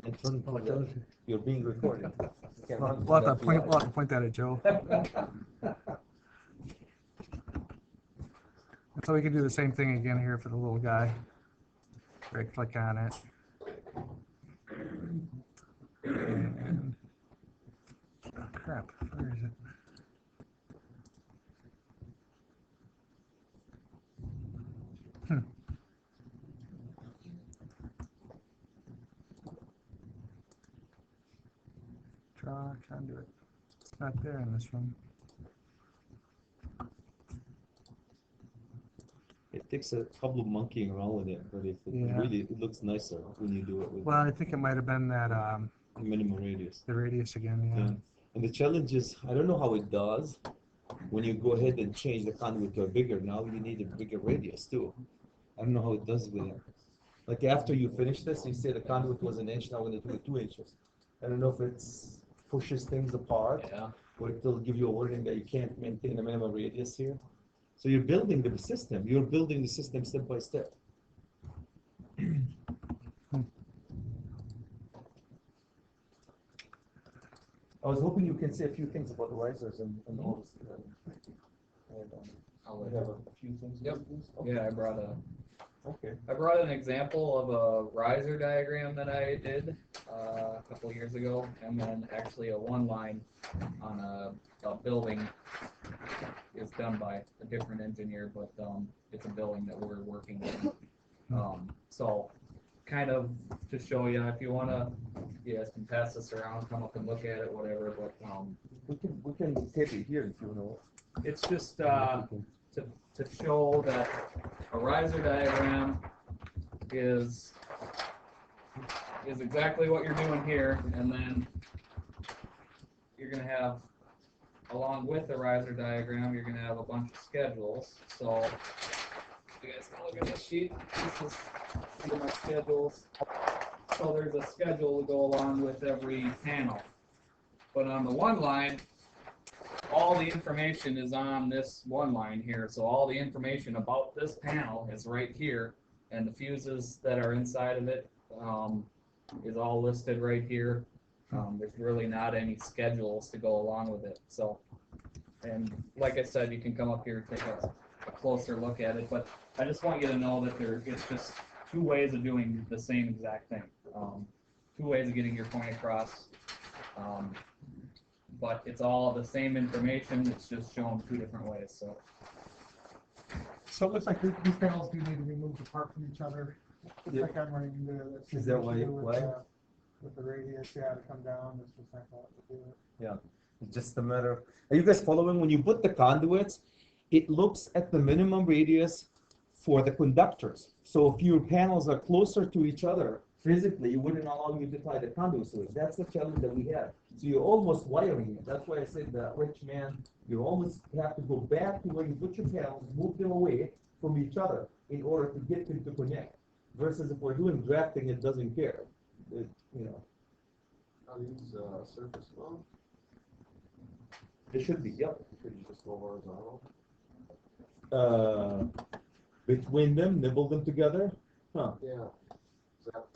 Can't turn Oh, it does. you're being recorded. You can't run We'll from have to the FBI. point that at Joe. So we can do the same thing again here for the little guy. Right click on it. And, oh crap, where is it? Draw conduit. It's not there in this one. It takes a couple of monkeying around with it, but it looks nicer when you do it with Well, I think it might have been that minimum radius. the radius again, yeah. And the challenge is, I don't know how it does. When you go ahead and change the conduit to a bigger, now you need a bigger radius too. I don't know how it does with it. Like after you finish this, you say the conduit was an inch, now we're going to do it 2 inches. I don't know if it pushes things apart, or it will give you a warning that you can't maintain a minimum radius here. So you're building the system. You're building the system step by step. I was hoping you can say a few things about the risers and all this. I'll We have a few things. Yep. Okay. Yeah, Okay. I brought an example of a riser diagram that I did a couple of years ago, and then actually a one line on a building is done by a different engineer, but it's a building that we're working on. So kind of to show you, if you want to, you guys can pass this around, come up and look at it, whatever, but We can tape it here if you know. it's just to show that a riser diagram is exactly what you're doing here, and then you're going to have, along with the riser diagram, you're going to have a bunch of schedules. So you guys can look at this sheet. This is pretty much schedules. So there's a schedule to go along with every panel. But on the one line, all the information is on this one line here. So all the information about this panel is right here, and the fuses that are inside of it is all listed right here. There's really not any schedules to go along with it. So, and like I said, you can come up here and take a closer look at it. But I just want you to know that it's just two ways of doing the same exact thing. Two ways of getting your point across. But it's all the same information, it's just shown two different ways. So it looks like these panels do need to be moved apart from each other. Looks like I'm running into this. Is that why? With the radius, yeah, to come down, it's just not going to do it. Yeah, it's just a matter of, are you guys following? When you put the conduits, it looks at the minimum radius for the conductors. So if your panels are closer to each other, physically, it wouldn't allow you to tie the conduits to it. That's the challenge that we have. So you're almost wiring it. That's why I said the rich man, you always have to go back to where you put your panels, move them away from each other in order to get them to connect. Versus if we're doing drafting, it doesn't care. You know. Are these surface mount? They should be, yep. Could you just go horizontal? Between them, nibble them together. Huh. Yeah. Not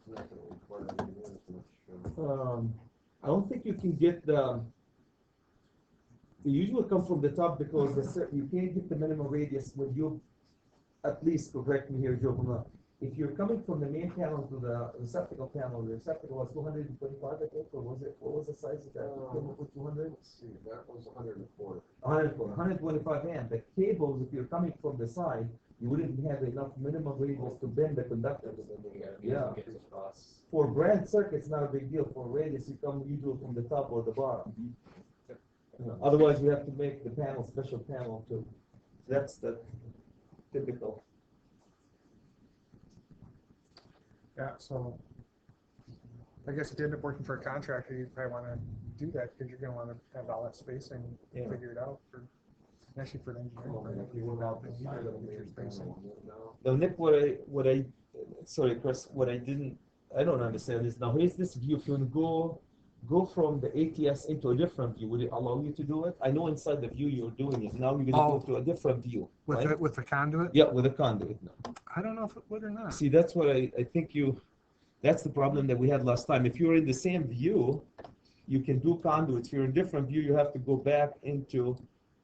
going to require any much. I don't think you can get the. They usually come from the top because you can't get the minimum radius when you, at least correct me here, Joe. If you're coming from the main panel to the receptacle panel, the receptacle was 225, I think, or was it? What was the size of that? 200? Let's see, that was 104. 125 amp. The cables, if you're coming from the side, you wouldn't have enough minimum radius to bend the conductors. Yeah. For brand circuits, not a big deal. For radius, you come usually from the top or the bottom. Otherwise, you have to make the panel special panel too. That's the typical. Yeah, so I guess if you end up working for a contractor, you probably want to do that because you're going to want to have all that spacing figured out for, especially for an engineering. If you went out the side of the main spacing. panel, Now, Nick, sorry, Chris, I don't understand this. Now, here's this view. If you go from the ATS into a different view, would it allow you to do it? I know inside the view you're doing it. Now you're going to go to a different view. With the conduit? Yeah, with a conduit now. I don't know if it would or not. See, that's what I think you That's the problem that we had last time. If you're in the same view, you can do conduits. If you're in a different view, you have to go back into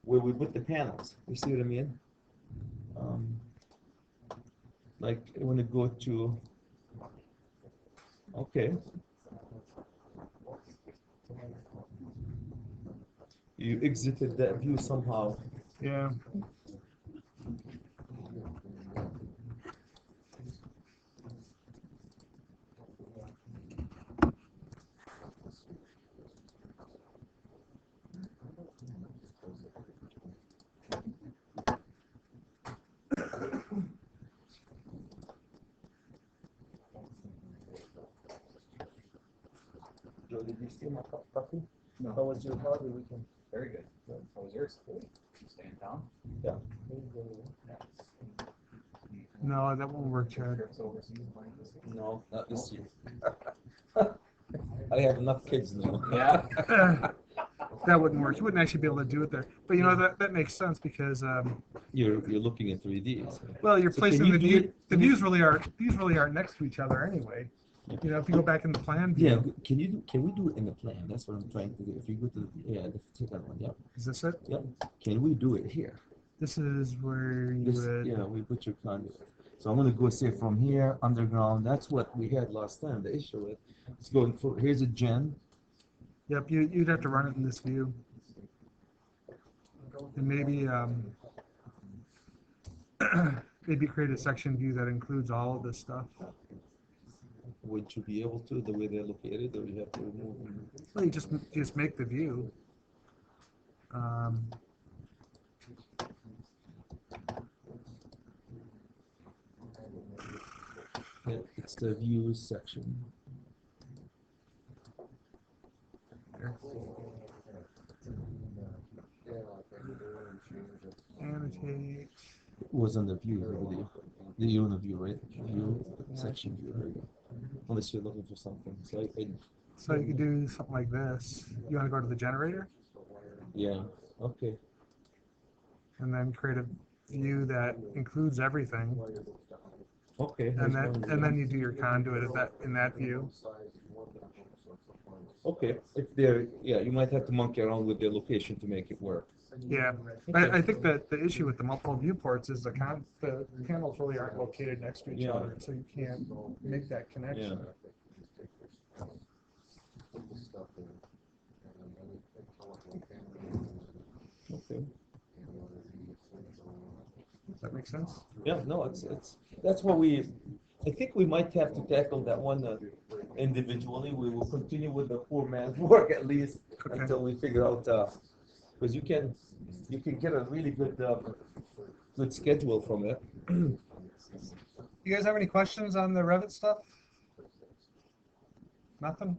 where we put the panels. You see what I mean? Like I want to go to, okay. You exited that view somehow. Yeah. Joe, did you see my cup of coffee? No. How was your holiday weekend? Very good. How was yours? Stay in town? Yeah. No, that won't work, Chad. Trips overseas planned this year? No, not this year. I have enough kids now. Yeah. That wouldn't work. You wouldn't actually be able to do it there. But you know that makes sense because You're looking at 3Ds. well, you're So placing can you the do view. it- The views really aren't next to each other anyway. You know, if you go back in the plan Yeah, view, can we do it in the plan? That's what I'm trying to do. If you go to the second one, yeah. is this it? Yep. Can we do it here? This is where you This, would. yeah, we put your conduit. So I'm gonna go say from here, underground, that's what we had last time, the issue with. It's going for, here's a gen. Yep, you'd have to run it in this view. And maybe maybe create a section view that includes all of this stuff. Would you be able to, the way they're located, or you have to remove them? Well, you just make the view. Yeah, it's the views section. There. Annotate. It was on the view, you're on the view, right? View, section view, there you go. Unless you're looking for something, so So you could do something like this. You want to go to the generator yeah, okay. and then create a view that includes everything, Okay. and then you do your conduit in that view. Okay, if they're, yeah, you might have to monkey around with their location to make it work. Yeah, I think that the issue with the multiple viewports is the panels really aren't located next to each Yeah. other, so you can't make that connection. Okay. Does that make sense? Yeah, no, it's, that's what I think we might have to tackle that one individually. We will continue with the poor man's work at least Okay. until we figure out, because you can get a really good schedule from it. You guys have any questions on the Revit stuff? Nothing?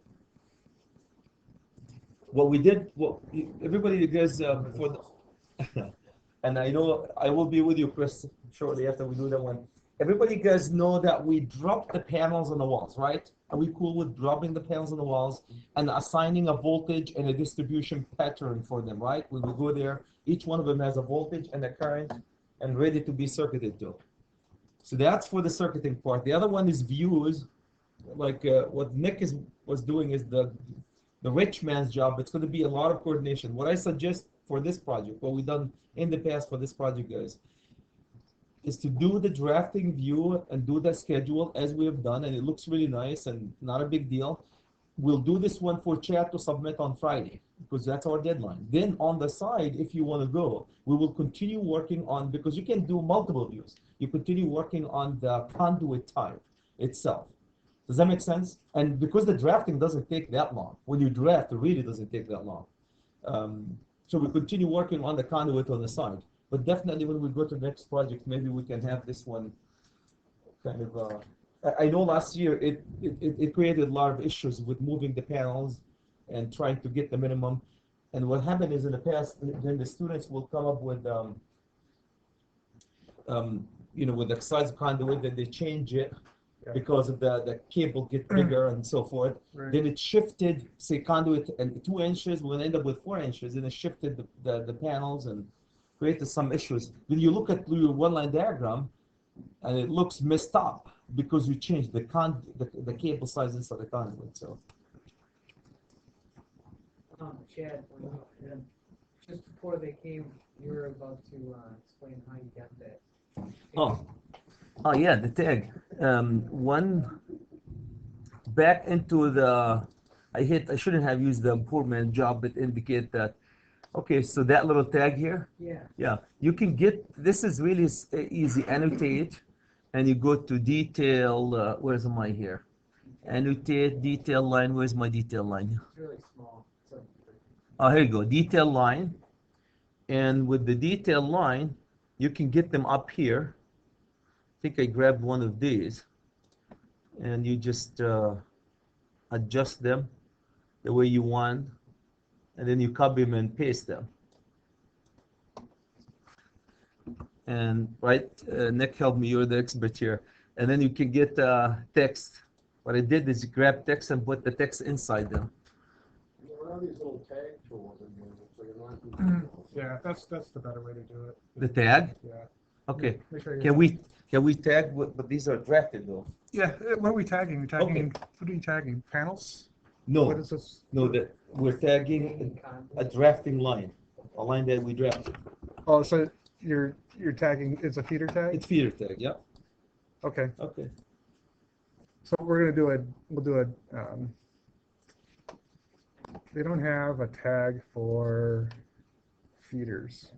What we did, everybody, you guys, for the, and I know I will be with you, Chris, shortly after we do that one. Everybody, guys, know that we dropped the panels on the walls, right? Are we cool with dropping the panels on the walls and assigning a voltage and a distribution pattern for them, right? We will go there. Each one of them has a voltage and a current and ready to be circuited to. So that's for the circuiting part. The other one is views, like what Nick was doing is the rich man's job. It's going to be a lot of coordination. What I suggest for this project, what we've done in the past for this project, guys, is to do the drafting view and do the schedule as we have done, and it looks really nice and not a big deal. We'll do this one for Chad to submit on Friday because that's our deadline. Then on the side, if you want to go, we will continue working on, because you can do multiple views. You continue working on the conduit type itself. Does that make sense? And because the drafting doesn't take that long, when you draft, it really doesn't take that long. So we continue working on the conduit on the side. But definitely when we go to the next project, maybe we can have this one kind of, I know last year it created a lot of issues with moving the panels and trying to get the minimum. And what happened is in the past, then the students will come up with, with the size of conduit, then they change it because of the cable get bigger and so forth. Right. Then it shifted, say conduit and 2 inches, we'll end up with 4 inches, and it shifted the panels and created some issues. When you look at your one-line diagram, and it looks messed up, because we changed the cable size inside the conduit. So Chad, just before they came, you were about to explain how you got that. Oh yeah, the tag. One back into the. I shouldn't have used the poor man job, but indicate that. Okay, so that little tag here. Yeah. Yeah, you can get. This is really easy. Annotate, and you go to detail. Where's my here? Annotate detail line. Where's my detail line? It's really small. It's like, Oh, here you go. Detail line. And with the detail line, you can get them up here. I think I grabbed one of these. And you just adjust them the way you want. And then you copy them and paste them. And Nick, help me. You're the expert here. And then you can get text. What I did is grab text and put the text inside them. There are these little tag tools in here, so you're not. Yeah, that's the better way to do it. The tag. Yeah. Okay. Make sure you Can we tag? But these are drafted though. Yeah, what are we tagging? You're tagging, Okay. what are you tagging? Panels? No. What is this? No, that we're tagging a drafting line, a line that we drafted. Oh, so you're tagging, it's a feeder tag? It's feeder tag. Yeah. Okay, Okay. so we'll do a, they don't have a tag for feeders.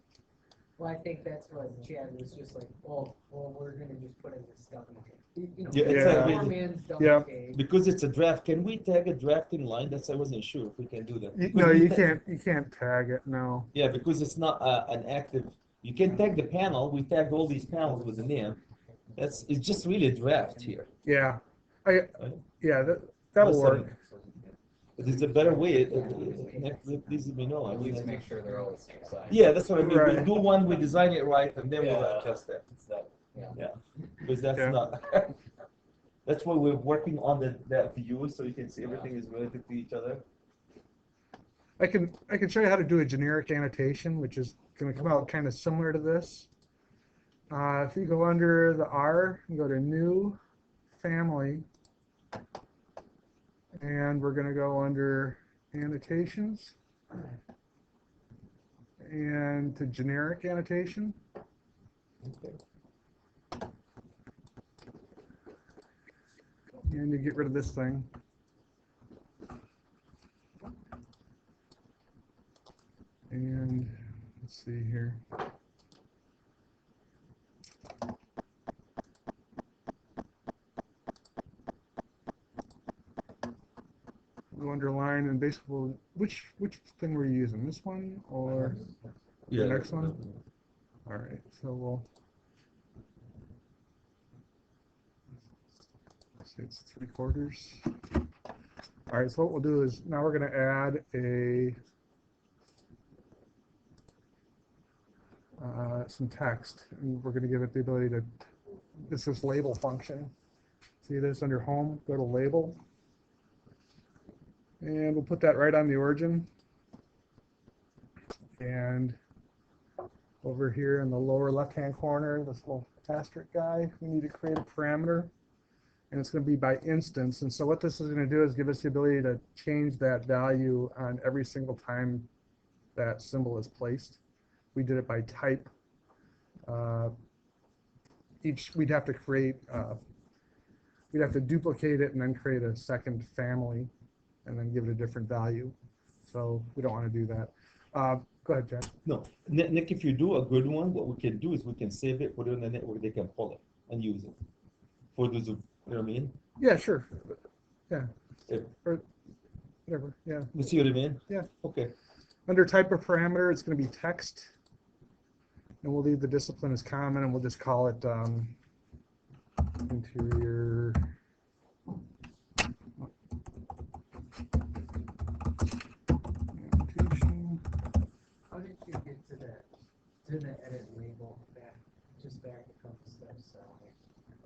well, I think that's what Chad was just like, well, we're gonna just put in this dummy tag. You know, Yeah, it's Yeah. like poor really- man's dummy Yeah. tag. because it's a draft, can we tag a drafting line? That's I wasn't sure if we can do that. No, Could we you ta- can't tag it, no. Yeah, because it's not an active. You can tag the panel. We tagged all these panels with the name. It's just really a draft here. Yeah, Right? yeah, that'll Unless work. But there's a better way. Please let me know. I At mean, least make sure they're all the same size. yeah, that's what I mean. Right. We do one, we design it right, and then we'll Yeah. adjust that. It's that, yeah. Because that's Yeah. not. That's why we're working on that view, so you can see everything is related to each other. I can show you how to do a generic annotation, which is gonna come out kind of similar to this. If you go under the R, and go to New, Family, and we're gonna go under Annotations, and to Generic Annotation. Okay. And you get rid of this thing. And let's see here. Go underline and basically, which thing were you using? This one or the next one? All right, so we'll say it's 3/4. All right, so what we'll do is now we're going to add some text, and we're going to give it the ability to. This is label function. See this under Home? Go to Label, and we'll put that right on the origin. And over here in the lower left-hand corner, this little asterisk guy, we need to create a parameter, and it's going to be by instance. And so what this is going to do is give us the ability to change that value on every single time that symbol is placed. We did it by type. We'd have to create, we'd have to duplicate it and then create a second family and then give it a different value. So we don't want to do that. Go ahead, Jack. No, Nick, if you do a good one, what we can do is we can save it, put it on the network, they can pull it and use it. For those who, you know what I mean? Yeah, sure. Yeah. If- Or whatever. Yeah. You see what I mean? Yeah. Okay. Under type of parameter, it's going to be text. And we'll leave the discipline as common, and we'll just call it interior. Annotation. How did you get to that? To the edit label back, just back a couple steps.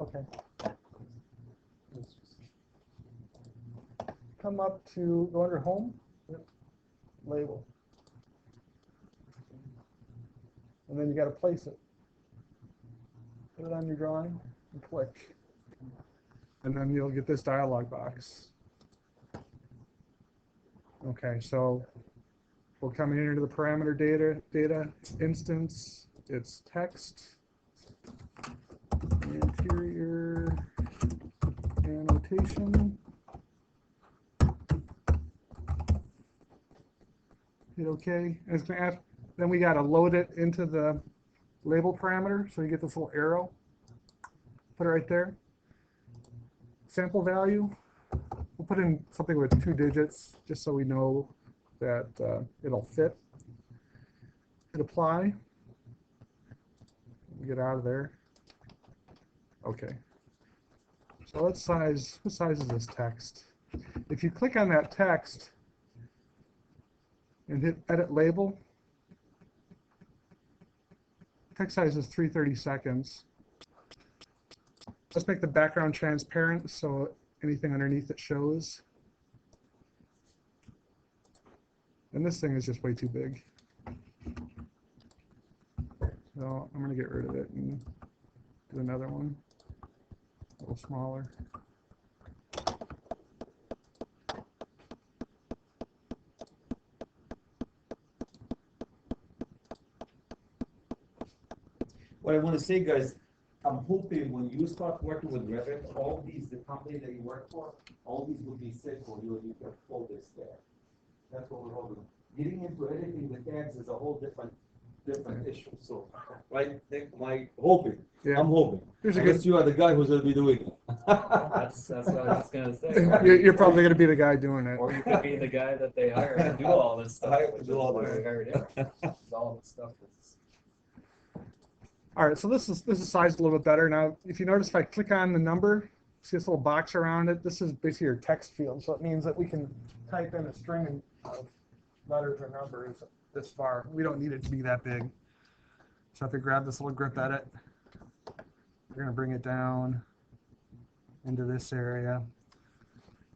Okay. Come up to, go under Home. Yep. Label. And then you got to place it. Put it on your drawing and click. and then you'll get this dialog box. Okay, so we're coming into the parameter data instance. It's text, interior annotation. Hit OK. And it's gonna ask, then we got to load it into the label parameter. So you get this little arrow. Put it right there. Sample value. We'll put in something with 2 digits just so we know that it'll fit. Hit apply. Get out of there. Okay. So what size is this text? If you click on that text and hit edit label, text size is 330 seconds. Let's make the background transparent so anything underneath it shows. And this thing is just way too big. So I'm going to get rid of it and do another one, a little smaller. What I want to say, guys, I'm hoping when you start working with Revit, all these, the company that you work for, all these will be set for you, and you can pull this there. That's what we're hoping. Getting into editing the tags is a whole different issue. So, right, my hoping, Yeah. I'm hoping. Here's a Unless good. you are the guy who's going to be doing it. That's what I was gonna say. You're probably going to be the guy doing it. Or you could be the guy that they hire to do all this stuff. Hire to which do is all why this. we hired him. All the stuff that's. All right, so this is sized a little bit better. Now, if you notice, if I click on the number, see this little box around it? This is basically your text field. So it means that we can type in a string of letters or numbers this far. We don't need it to be that big. So if we grab this little grip edit, we're going to bring it down into this area.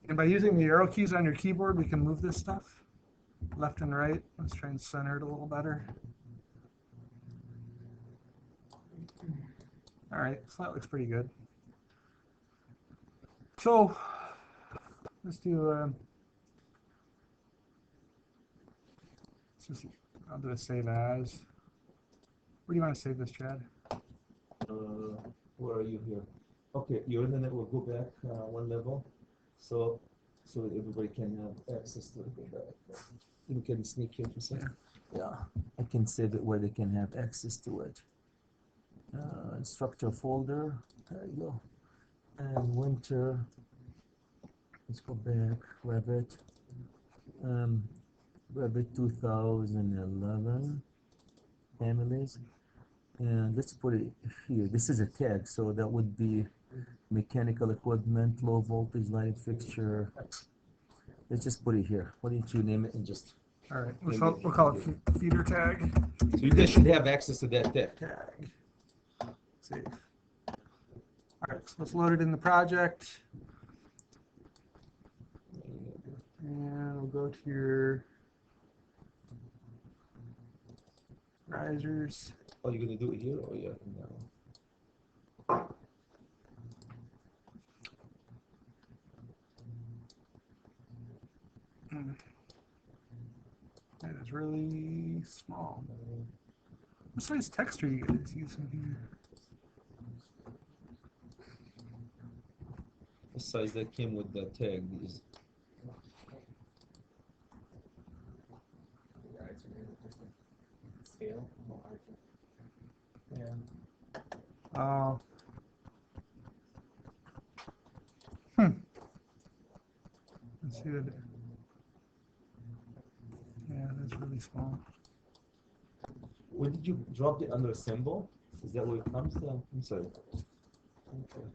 And by using the arrow keys on your keyboard, we can move this stuff left and right. Let's try and center it a little better. All right, so that looks pretty good. So let's do, I'll do a save as. Where do you want to save this, Chad? Where are you here? Okay, your internet will go back one level, so that everybody can have access to it. Go back. You can sneak here for a second. Yeah, I can save it where they can have access to it. Instructor folder, there you go. And winter, let's go back, Revit, Revit 2011, families, and let's put it here. This is a tag, so that would be mechanical equipment, low voltage lighting fixture. Let's just put it here. Why don't you name it and just. All right, we'll call it feeder tag. So you guys should have access to that tag. Tag. Save. All right, so let's load it in the project. And we'll go to your risers. Oh, you're gonna do it here, or yeah? No. That is really small. What size text are you guys using here? The size that came with the tag is. Scale. Yeah. Let's see that. Yeah, that's really small. Where did you drop it under a symbol? Is that where it comes from? I'm sorry. Okay.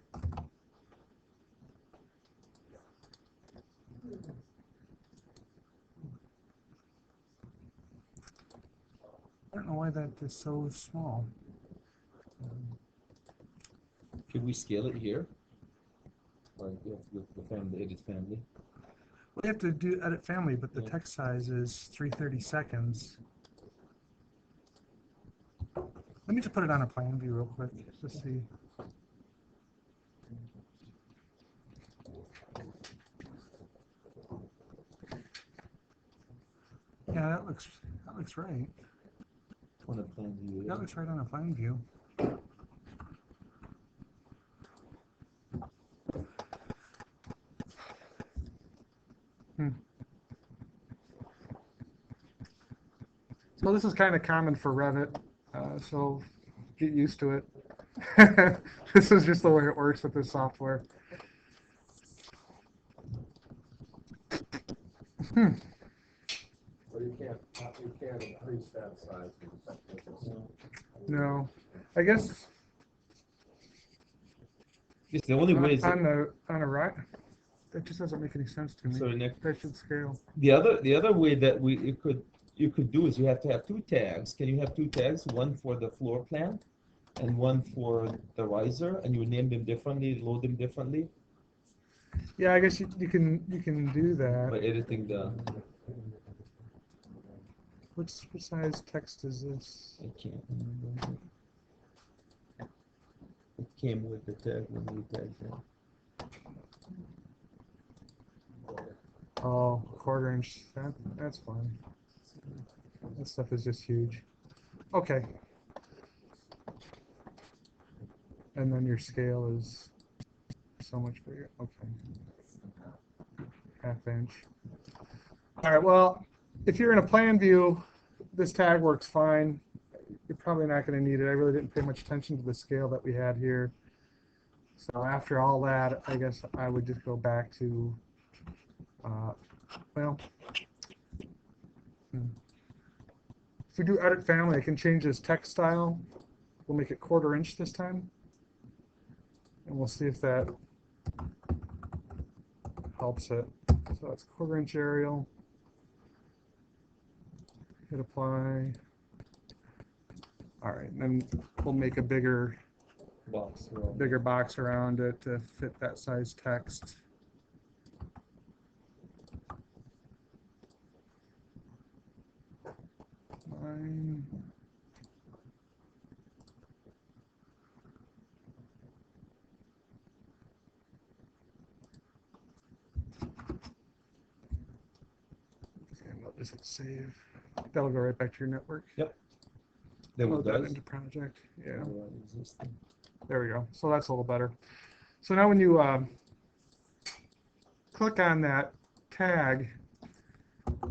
I don't know why that is so small. Could we scale it here? Or you have to go to the family, edit family? We have to do edit family, but the Yeah. text size is 330 seconds. Let me just put it on a plan view real quick, just to see. Yeah, that looks right. On the plan view. That looks right on a plan view. So this is kind of common for Revit, so get used to it. This is just the way it works with this software. Well, you can't increase that size. No, I guess It's the only way is on a right, that just doesn't make any sense to me. sorry, Nick. That should scale. The other way that you could do is you have to have two tags. Can you have two tags? One for the floor plan and one for the riser, and you name them differently, load them differently Yeah, I guess you can do by that. editing the. What size text is this? I can't remember. It came with the tag when we tagged it. Oh, quarter inch. That's fine. That stuff is just huge. Okay. And then your scale is so much bigger. Okay. Half inch. All right. Well, if you're in a plan view, this tag works fine. You're probably not going to need it. I really didn't pay much attention to the scale that we had here. So after all that, I guess I would just go back to, well, if we do edit family, I can change this text style. We'll make it quarter inch this time. And we'll see if that helps it. So that's quarter inch Arial. Hit apply. All right, and then we'll make a bigger box around it to fit that size text. Line. And I'll just hit save. That'll go right back to your network. Yep. Then Load what that does? into project. Yeah. Existing. There we go. So that's a little better. So now when you click on that tag,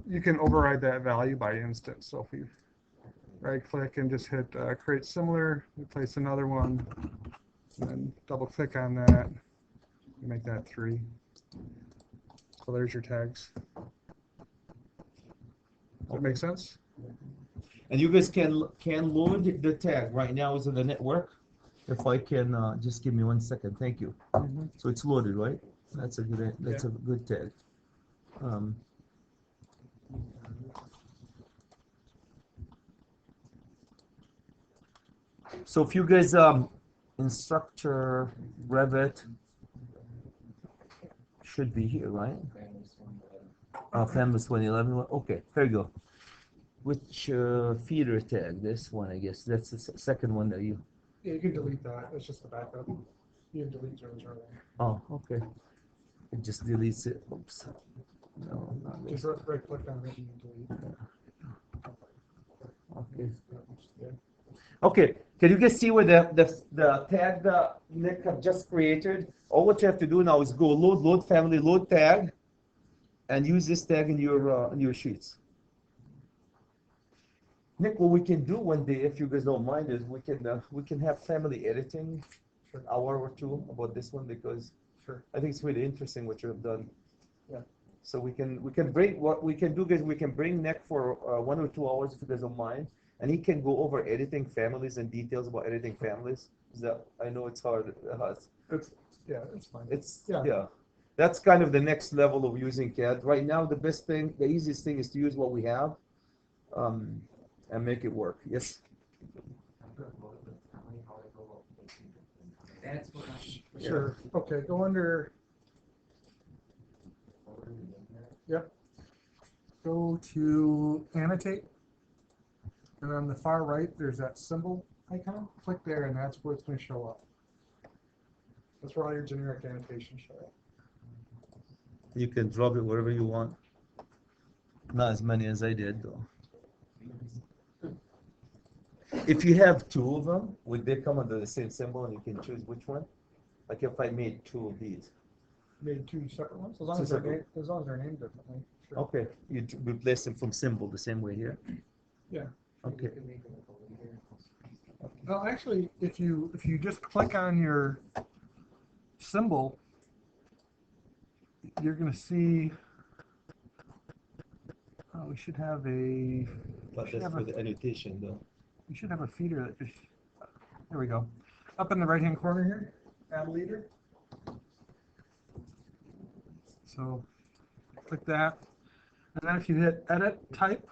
you can override that value by instance. So if you right click and just hit create similar, we place another one, and then double click on that, and make that 3. So there's your tags. Does that make sense? And you guys can load the tag right now. Is in the network. If I can just give me 1 second, thank you. Mm-hmm. So it's loaded, right? That's a good tag. So if you guys instructor Revit should be here, right? Canvas 2011. Okay, there you go. Which feeder tag? This one, I guess. That's the second one that you. Yeah, you can delete that. It's just a backup. You can delete 001. Oh, okay. It just deletes it. Oops. No, not this. Just right click on it and delete. Okay. Yeah. Okay. Can you guys see where the tag that Nick have just created? All what you have to do now is go load family, load tag, and use this tag in your sheets. Nick, what we can do one day, if you guys don't mind, is we can have family editing for an hour or two about this one because I think it's really interesting what you have done. Yeah. So we can bring what we can do is we can bring Nick for 1 or 2 hours if you guys don't mind, and he can go over editing families and details about editing families. I know it's hard. It's fine. Yeah. That's kind of the next level of using CAD. Right now, the easiest thing is to use what we have. And make it work. Yes. That's what Sure. Okay, go under. Yep. Go to annotate. And on the far right, there's that symbol icon. Click there, and that's where it's going to show up. That's where all your generic annotations show up. You can drop it wherever you want. Not as many as I did though. If you have two of them, would they come under the same symbol and you can choose which one? Like if I made two of these. Made two separate ones, as long Two as they're separate. named, as long as they're named differently. Sure. Okay, you replace them from symbol the same way here? Yeah. Okay. Well, actually, if you just click on your symbol, you're going to see. Oh, we should have a. But should that's have for a- the annotation though. You should have a feeder that just. There we go. Up in the right-hand corner here, add leader. So, click that, and then if you hit edit type,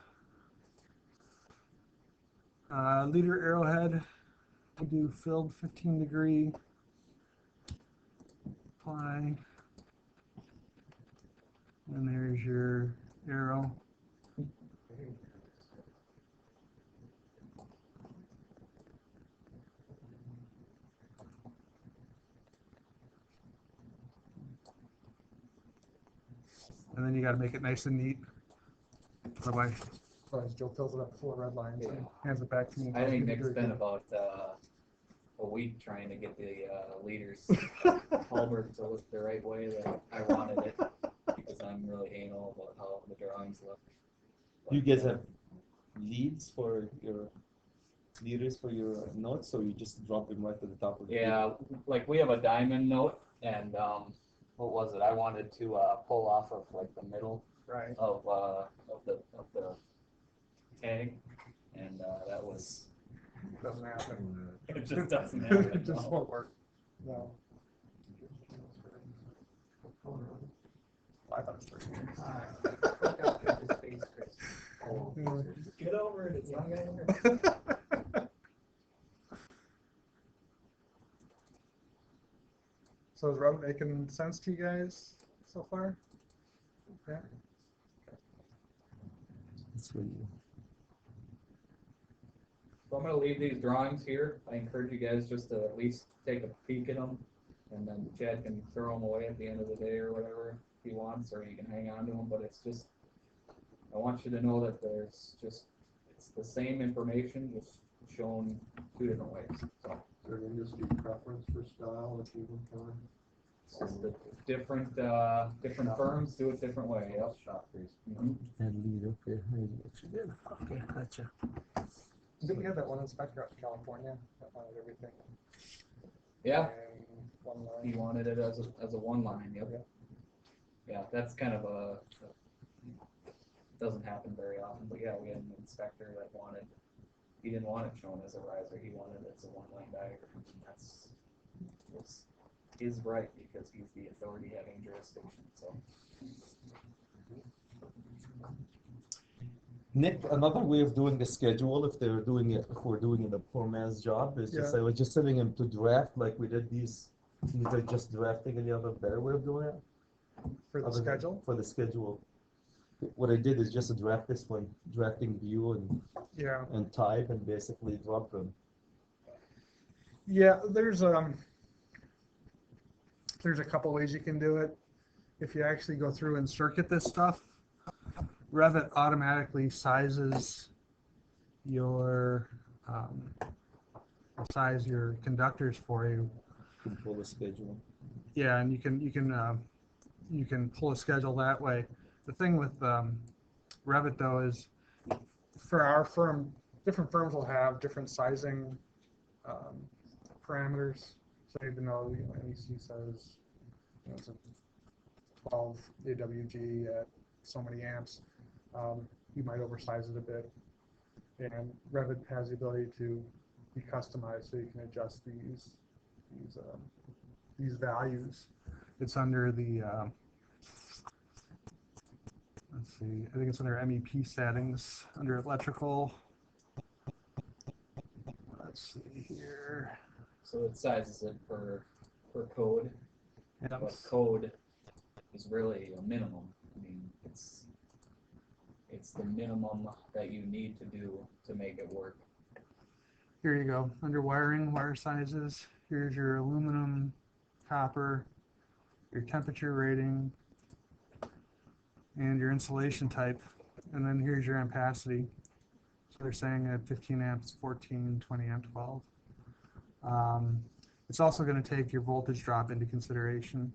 leader arrowhead, we do filled 15 degree, apply, and there's your arrow. And then you got to make it nice and neat. Otherwise Joe fills it up full of red lines and hands it back to me. I think Nick's been about a week trying to get the leaders Hulbert to look the right way that I wanted it, because I'm really anal about how the drawings look. You guys have leads for your leaders for your notes, or you just drop them right to the top of the Yeah, like we have a diamond note, and what was it? I wanted to pull off of like the middle Right. of the tag, and that was Doesn't happen. it just doesn't happen. It just no. won't work. No. I thought it was pretty good. Get over it. It's not gonna hurt. So is Revit making sense to you guys so far? Yeah. That's what you. So I'm gonna leave these drawings here. I encourage you guys just to at least take a peek at them, and then Chad can throw them away at the end of the day or whatever he wants, or you can hang on to them. But it's just, I want you to know that there's just, it's the same information, just shown two different ways. So Is there an industry preference for style that you can find? it's just the different different firms do it different way. Yep. Shop based. Mhm. And lead, okay. Maybe what you did. Okay, gotcha. Didn't we have that one inspector out in California that wanted everything? Yeah. in one He line? wanted it as a one line. Yep. Yeah, that's kind of doesn't happen very often, but yeah, we had an inspector that he didn't want it shown as a riser, he wanted it as a one-line diagram, and was his right, because he's the authority having jurisdiction, so. Nick, another way of doing the schedule, if we're doing it a poor man's job, is just, Yeah. I was just telling him to draft like we did these are just drafting. Any other better way of doing it? For the Other than- schedule? For the schedule. What I did is just draft this one, drafting view Yeah. and type, and basically drop them. Yeah, there's a couple ways you can do it. If you actually go through and circuit this stuff, Revit automatically sizes your size your conductors for you. Control the schedule. Yeah, and you can pull a schedule that way. The thing with Revit though is, for our firm, different firms will have different sizing parameters. So even though NEC says it's a 12 AWG at so many amps, you might oversize it a bit. And Revit has the ability to be customized, so you can adjust these values. It's under the let's see, I think it's under MEP settings, under electrical. Let's see here. So it sizes it per code, Yeah. but code is really a minimum. I mean, it's the minimum that you need to do to make it work. Here you go. Under wiring, wire sizes. Here's your aluminum, copper, your temperature rating, and your insulation type. and then here's your ampacity. So they're saying at 15 amps, 14, 20 amp, 12. It's also going to take your voltage drop into consideration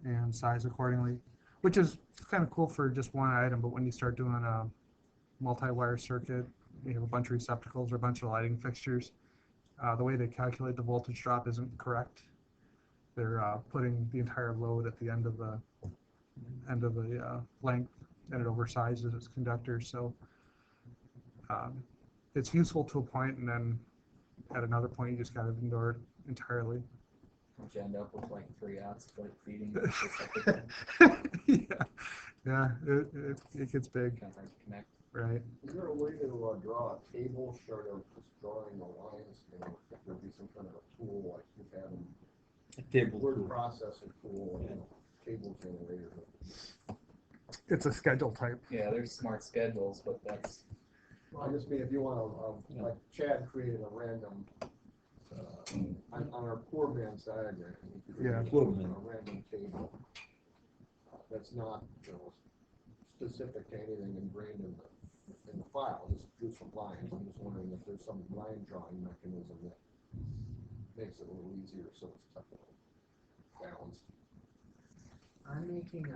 and size accordingly, which is kind of cool for just one item, but when you start doing a multi-wire circuit, you have a bunch of receptacles or a bunch of lighting fixtures, the way they calculate the voltage drop isn't correct. They're putting the entire load at the end of the length, and it oversizes its conductors. So it's useful to a point, and then at another point you just got to ignore it entirely. Which end up with like 3 ounce split feeding. Yeah, it gets big, Kind of hard to connect. right? Is there a way to draw a table short of just drawing the lines? You know, if there'd be some kind of a tool like you have in A table word tool. processor tool, you know, table generator. It's a schedule type. Yeah, there's smart schedules, but that's I just mean if you want to, like Chad created a random, on our poor man's diagram. he created Yeah. Poor man. A random table. That's not, you know, specific to anything ingrained in the file, just do some lines. I'm just wondering if there's some line drawing mechanism that makes it a little easier so it's balanced. I'm making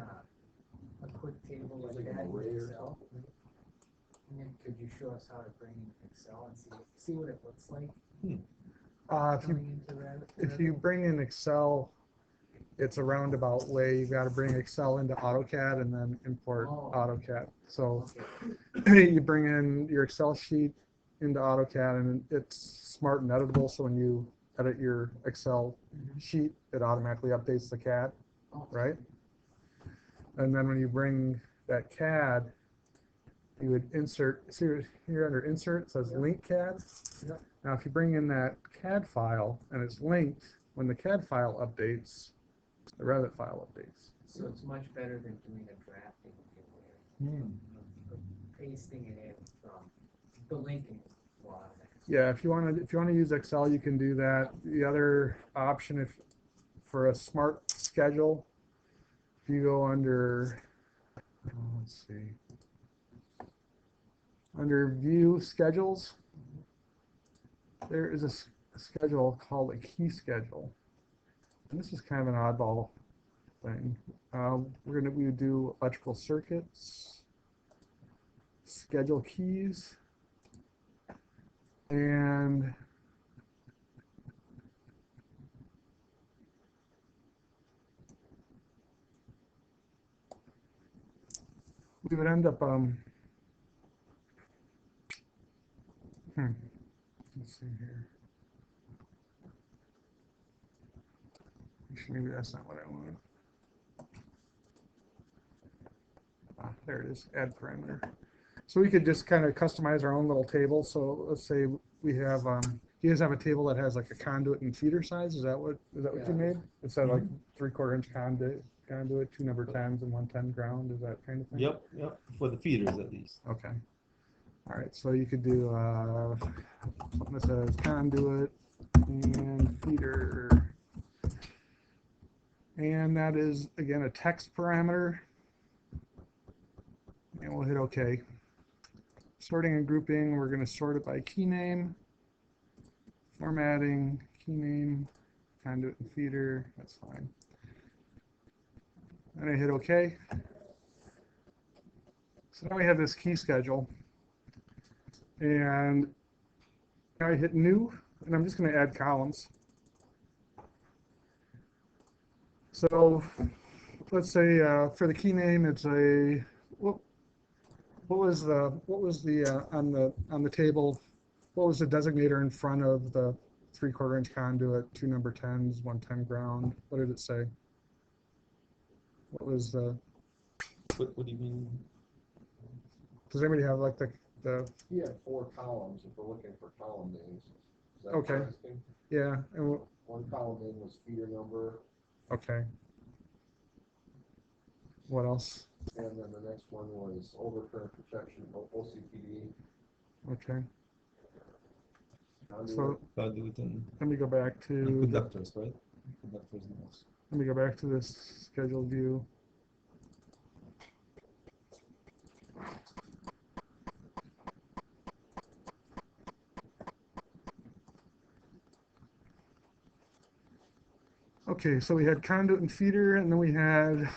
a quick table like Like an that array in or Excel. something? And then could you show us how to bring in Excel and see what it looks like If you coming into Revit? if you bring in Excel, it's a roundabout way. You've got to bring Excel into AutoCAD and then import Oh. AutoCAD. So Okay. you bring in your Excel sheet into AutoCAD, and it's smart and editable. So when you edit your Excel sheet, it automatically updates the CAD, Oh. right? And then when you bring that CAD, you would insert, see here under insert, it says link CAD. Yep. Now, if you bring in that CAD file and it's linked, when the CAD file updates, the Revit file updates. So it's much better than doing a drafting of pasting it in from the linking a lot of that. Yeah, if you want to use Excel, you can do that. The other option, if for a smart schedule, if you go under, let's see, under View Schedules, there is a schedule called a key schedule, and this is kind of an oddball thing. We would do electrical circuits, schedule keys, and we would end up let's see here. Actually, maybe that's not what I wanted. There it is, add parameter. So we could just kind of customize our own little table. So let's say we have, you guys have a table that has like a conduit and feeder size. Is that what you made? It's that like 3/4 inch conduit, 2 number 10s and 1 10 ground. Is that kind of thing? Yep, for the feeders at least. Okay. All right, so you could do something that says conduit and feeder. And that is, again, a text parameter. And we'll hit OK. Sorting and grouping, we're going to sort it by key name. Formatting, key name, conduit and feeder, that's fine. And I hit OK. So now we have this key schedule. And now I hit new, and I'm just going to add columns. So let's say for the key name, it's a what was the on the table? What was the designator in front of the 3/4 inch conduit, 2 number 10s, 1 10 ground? What did it say? What was the? What do you mean? Does anybody have like the? He had 4 columns if we're looking for column names. Is that Okay. interesting? Yeah. And One column name was feeder number, okay. What else? and then the next one was overcurrent protection, OCPD. Okay. Conduit. So Conduit and let me go back to conductors, right? Conductors and those. let me go back to this schedule view. Okay, so we had conduit and feeder, and then we had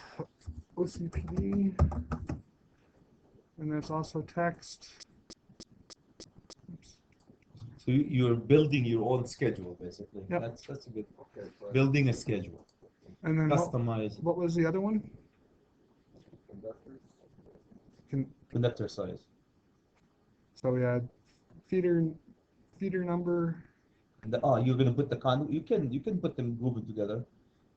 OCPD, and that's also text. So you're building your own schedule, basically. Yep. That's a good, Okay, so building a schedule, And then customize what was the other one? conductors, conductor size. So we had feeder number. And you're gonna put the conduit. You can put them grouped together.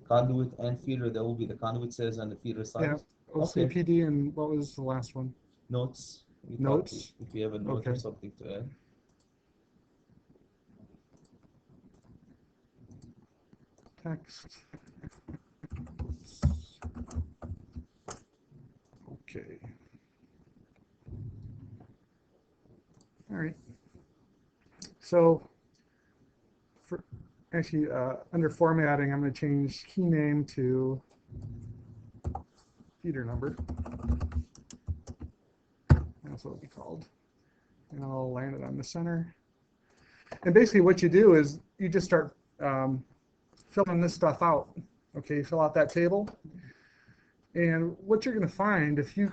Conduit and feeder. That will be the conduit size and the feeder size. Yeah, OCPD, and what was the last one? Notes. We thought Notes? If you have a note or Okay. something to add. Text. Okay. All right. So, actually, under formatting, I'm going to change key name to feeder number. That's what it'll be called. And I'll land it on the center. And basically what you do is you just start filling this stuff out. Okay, you fill out that table. And what you're going to find if you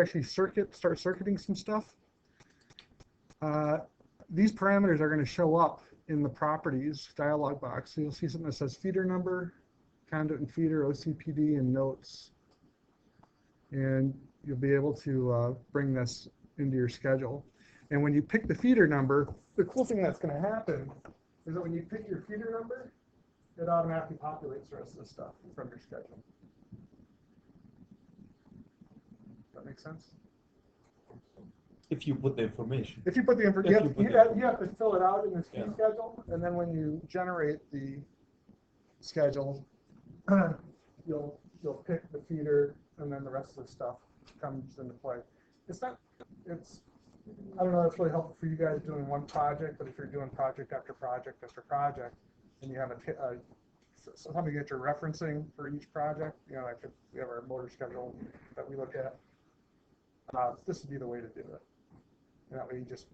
actually start circuiting some stuff, these parameters are going to show up in the properties dialog box. So you'll see something that says feeder number, conduit and feeder, OCPD, and notes. And you'll be able to bring this into your schedule. And when you pick the feeder number, the cool thing that's going to happen is that when you pick your feeder number, it automatically populates the rest of the stuff from your schedule. Does that make sense? If you put the information. If you put the information, you have to fill it out in this key schedule, and then when you generate the schedule, you'll pick the feeder, and then the rest of the stuff comes into play. I don't know if it's really helpful for you guys doing one project, but if you're doing project after project after project, and you have something that you're referencing for each project, like if we have our motor schedule that we look at, this would be the way to do it. And that way you just,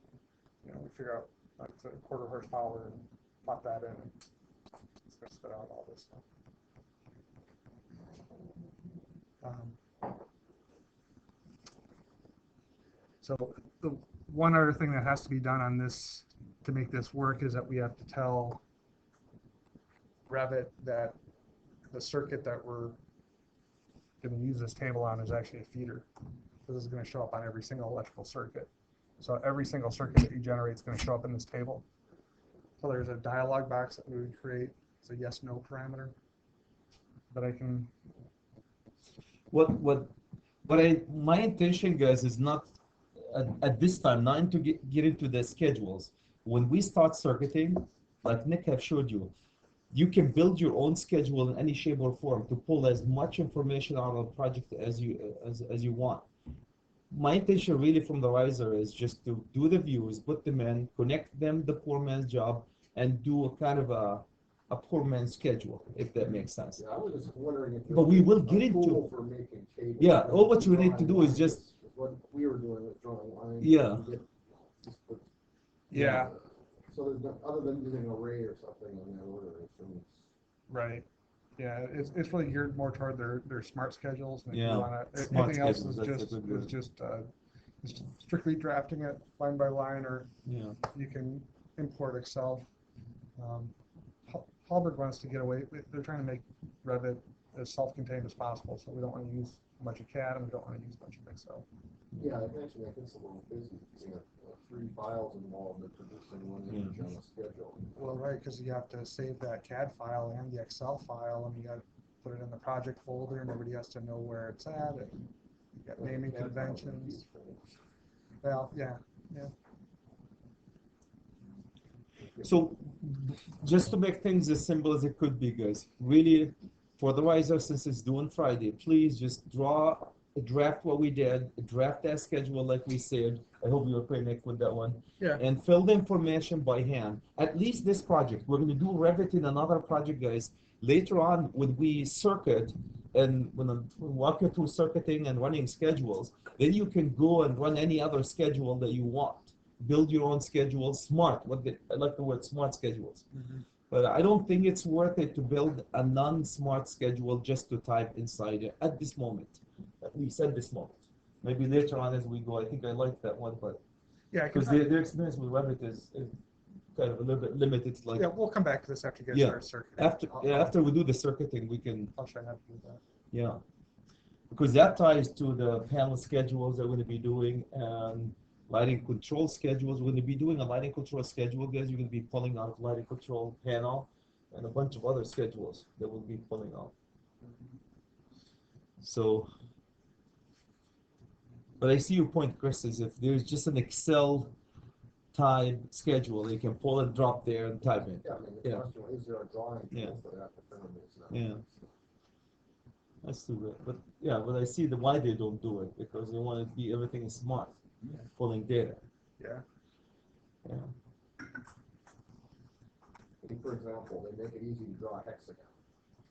we figure out like the quarter horsepower and plot that in, and it's going to spit out all this stuff. So the one other thing that has to be done on this to make this work is that we have to tell Revit that the circuit that we're going to use this table on is actually a feeder. So this is going to show up on every single electrical circuit. So every single circuit that you generate is going to show up in this table. So there's a dialog box that we would create. It's a yes/no parameter that I can. My intention, guys, is not at this time not to get into the schedules. When we start circuiting, like Nick have showed you, you can build your own schedule in any shape or form to pull as much information out of the project as you want. My intention really from the Riser is just to do the views, put them in, connect them the poor man's job, and do a kind of a poor man's schedule, if that makes sense. yeah, I was just wondering if. But we will get into. Tool for making tables. Yeah, all what you need to do is just. What we were doing with drawing lines. Yeah. Yeah. So there's no, other than using an array or something in that order, it's. Right. Yeah, it's really geared more toward their smart schedules. And if Yeah, you wanna, smart anything else schedules, is that's a good word. just strictly drafting it line by line, or Yeah. you can import Excel. Halberg wants to get away. They're trying to make Revit as self-contained as possible, so we don't want to use a bunch of CAD and we don't want to use a bunch of Excel. Yeah, actually, I think it's a little busy, 3 files involved in producing one image on a schedule. Well, right, because you have to save that CAD file and the Excel file, and you got to put it in the project folder, and everybody has to know where it's at, and you got naming conventions. Well, yeah. So, just to make things as simple as it could be, guys, really, for the Riser, since it's due on Friday, please just draft what we did, draft that schedule like we said. I hope you were pretty Nick with that one. Yeah. And fill the information by hand. At least this project. We're going to do Revit in another project, guys. Later on, when we circuit, and when we walk you through circuiting and running schedules, then you can go and run any other schedule that you want. Build your own schedule, smart. I like the word smart schedules. But I don't think it's worth it to build a non-smart schedule just to type inside it at this moment. At least at this moment. Maybe later on as we go. I think I like that one, but Yeah, because their experience with Revit is kind of a little bit limited. Like yeah, we'll come back to this after you guys Yeah. start circuit. after we do the circuiting, we can I'll try not to do that. yeah, because that ties to the panel schedules that we're going to be doing and lighting control schedules. We're going to be doing a lighting control schedule, guys. You're going to be pulling out lighting control panel and a bunch of other schedules that we'll be pulling out. So, but I see your point, Chris, is if there's just an Excel type schedule, you can pull and drop there and type it. Yeah, I mean, the Yeah. question, is there a drawing Yeah. tool for that? The term is not. Yeah. That's too bad. But yeah, but I see why they don't do it, because they want to be everything is smart, pulling data. Yeah. Yeah. Like, for example, they make it easy to draw a hexagon.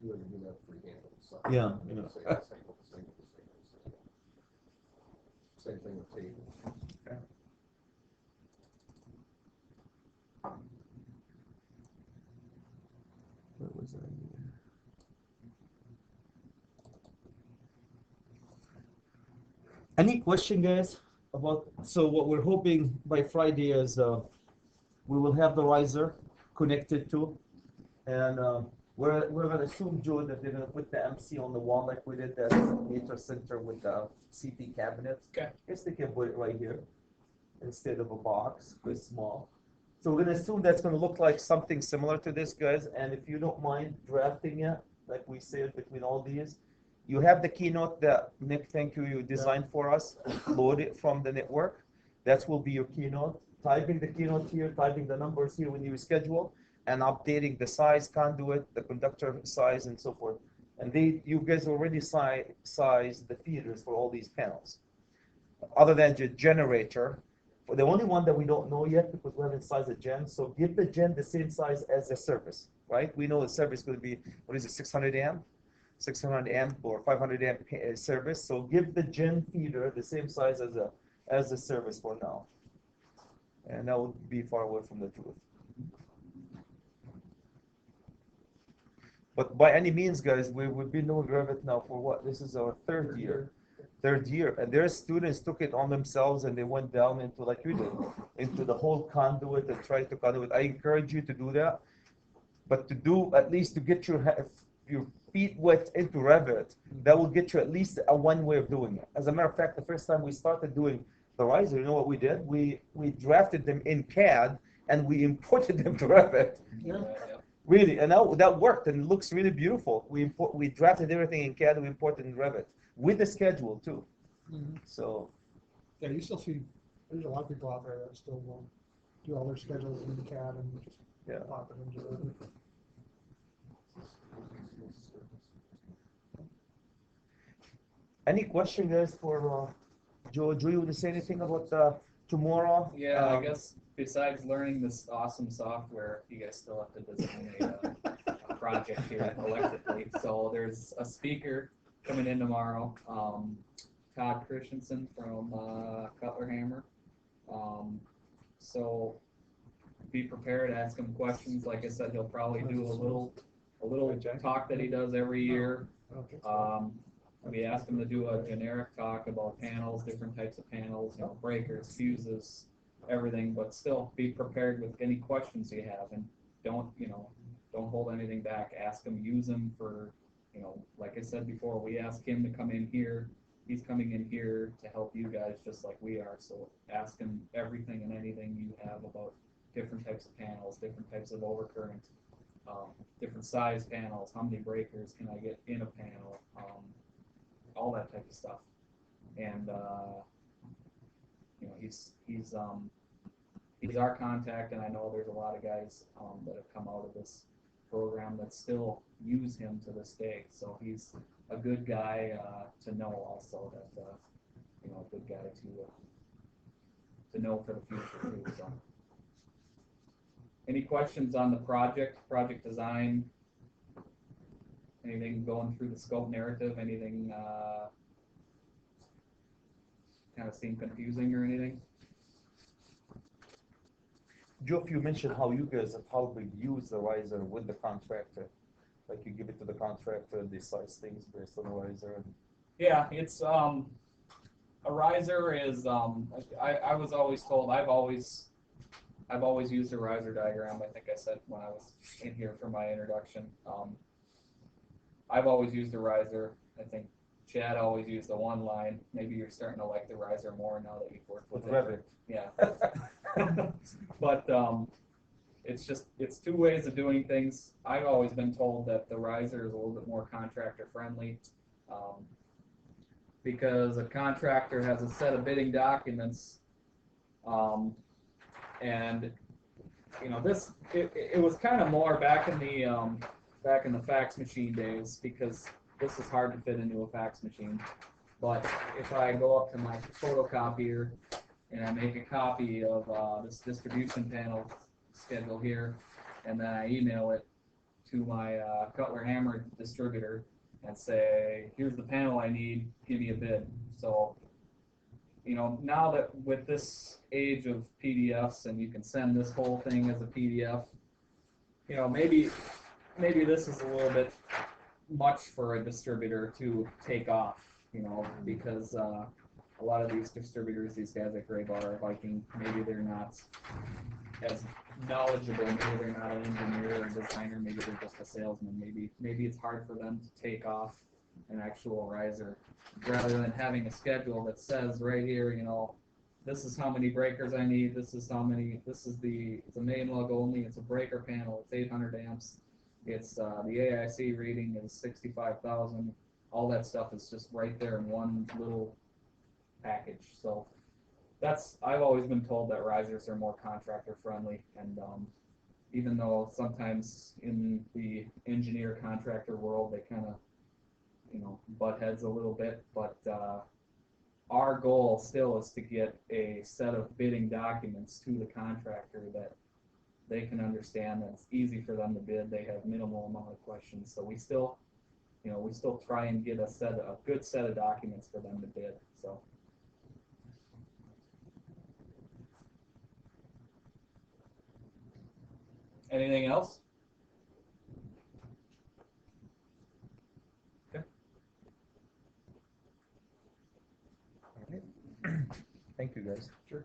You wouldn't do that freehand. So Yeah, you yeah. know, say this angle, this angle, this angle, this angle. Same thing with tables. Where was I here? Any question, guys, about, so what we're hoping by Friday is we will have the riser connected to, and we're going to assume, Joe, that they're going to put the MC on the wall like we did at Nature Center with the CT cabinets. Okay. I guess they can put it right here instead of a box, it's small. So we're going to assume that's going to look like something similar to this, guys, and if you don't mind drafting it, like we said, between all these, you have the keynote that Nick, thank you, you designed for us, load it from the network. That will be your keynote. Typing the keynote here, typing the numbers here when you schedule, and updating the size, conduit, the conductor size, and so forth. And you guys already sized the feeders for all these panels. Other than the generator, but the only one that we don't know yet because we haven't sized the gen. So give the gen the same size as the service, right? We know the service could be, what is it, 600 amp? 600 amp or 500 amp service. So give the gen feeder the same size as the service for now. And that would be far away from the truth. But by any means, guys, we've been doing Revit now for what? This is our third year. And their students took it on themselves and they went down into, like you did, into the whole conduit and tried to conduit. I encourage you to do that, but to do, at least to get your feet wet into Revit, that will get you at least a one way of doing it. As a matter of fact, the first time we started doing the Riser, you know what we did? We drafted them in CAD and we imported them to Revit. Yeah. Really, and that worked and it looks really beautiful. We drafted everything in CAD and we imported in Revit with the schedule too. Mhm. So Yeah, you still see, there's a lot of people out there that still will do all their schedules in CAD and just yeah. pop it into Revit. Any question, guys, for Joe? Joe, you want to say anything about tomorrow? Yeah, I guess besides learning this awesome software, you guys still have to design a project here electrically. So there's a speaker coming in tomorrow, Todd Christensen from Cutler Hammer. So be prepared, ask him questions. Like I said, he'll probably do a little talk that he does every year. We asked him to do a generic talk about panels, different types of panels, you know, breakers, fuses, everything, but still be prepared with any questions you have, and don't hold anything back. Ask him, use him for, like I said before, we asked him to come in here. He's coming in here to help you guys just like we are. So ask him everything and anything you have about different types of panels, different types of overcurrent, different size panels, how many breakers can I get in a panel, all that type of stuff. And he's our contact, and I know there's a lot of guys that have come out of this program that still use him to this day. So he's a good guy to know also, that a good guy to know for the future too. So any questions on the project design? Anything going through the scope narrative? Anything kind of seem confusing or anything? Geoff, you mentioned how you guys have probably used the riser with the contractor. Like you give it to the contractor, they size things based on the riser. And Yeah, it's a riser is I was always told I've always used a riser diagram. I think I said when I was in here for my introduction. I've always used a riser. I think Chad always used the one line. Maybe you're starting to like the riser more now that you've worked with with it. Revit. Yeah. But it's two ways of doing things. I've always been told that the riser is a little bit more contractor friendly. Because a contractor has a set of bidding documents, and you know it was kind of more back in the fax machine days, because this is hard to fit into a fax machine. But if I go up to my photocopier and I make a copy of this distribution panel schedule here, and then I email it to my Cutler Hammer distributor and say, here's the panel I need, give me a bid. So, you know, now that with this age of PDFs and you can send this whole thing as a PDF, you know, maybe this is a little bit much for a distributor to take off, you know, because a lot of these distributors, these guys at Gray Bar, Viking, maybe they're not as knowledgeable, maybe they're not an engineer or designer, maybe they're just a salesman, maybe it's hard for them to take off an actual riser, rather than having a schedule that says right here, you know, this is how many breakers I need, it's a main lug only, it's a breaker panel, it's 800 amps, it's the AIC rating is 65,000, all that stuff is just right there in one little package. So I've always been told that risers are more contractor friendly, and even though sometimes in the engineer contractor world they kind of, you know, butt heads a little bit, but our goal still is to get a set of bidding documents to the contractor that they can understand, that it's easy for them to bid, they have minimal amount of questions. So we still try and get a good set of documents for them to bid. So. Anything else? Okay. Thank you guys. Sure.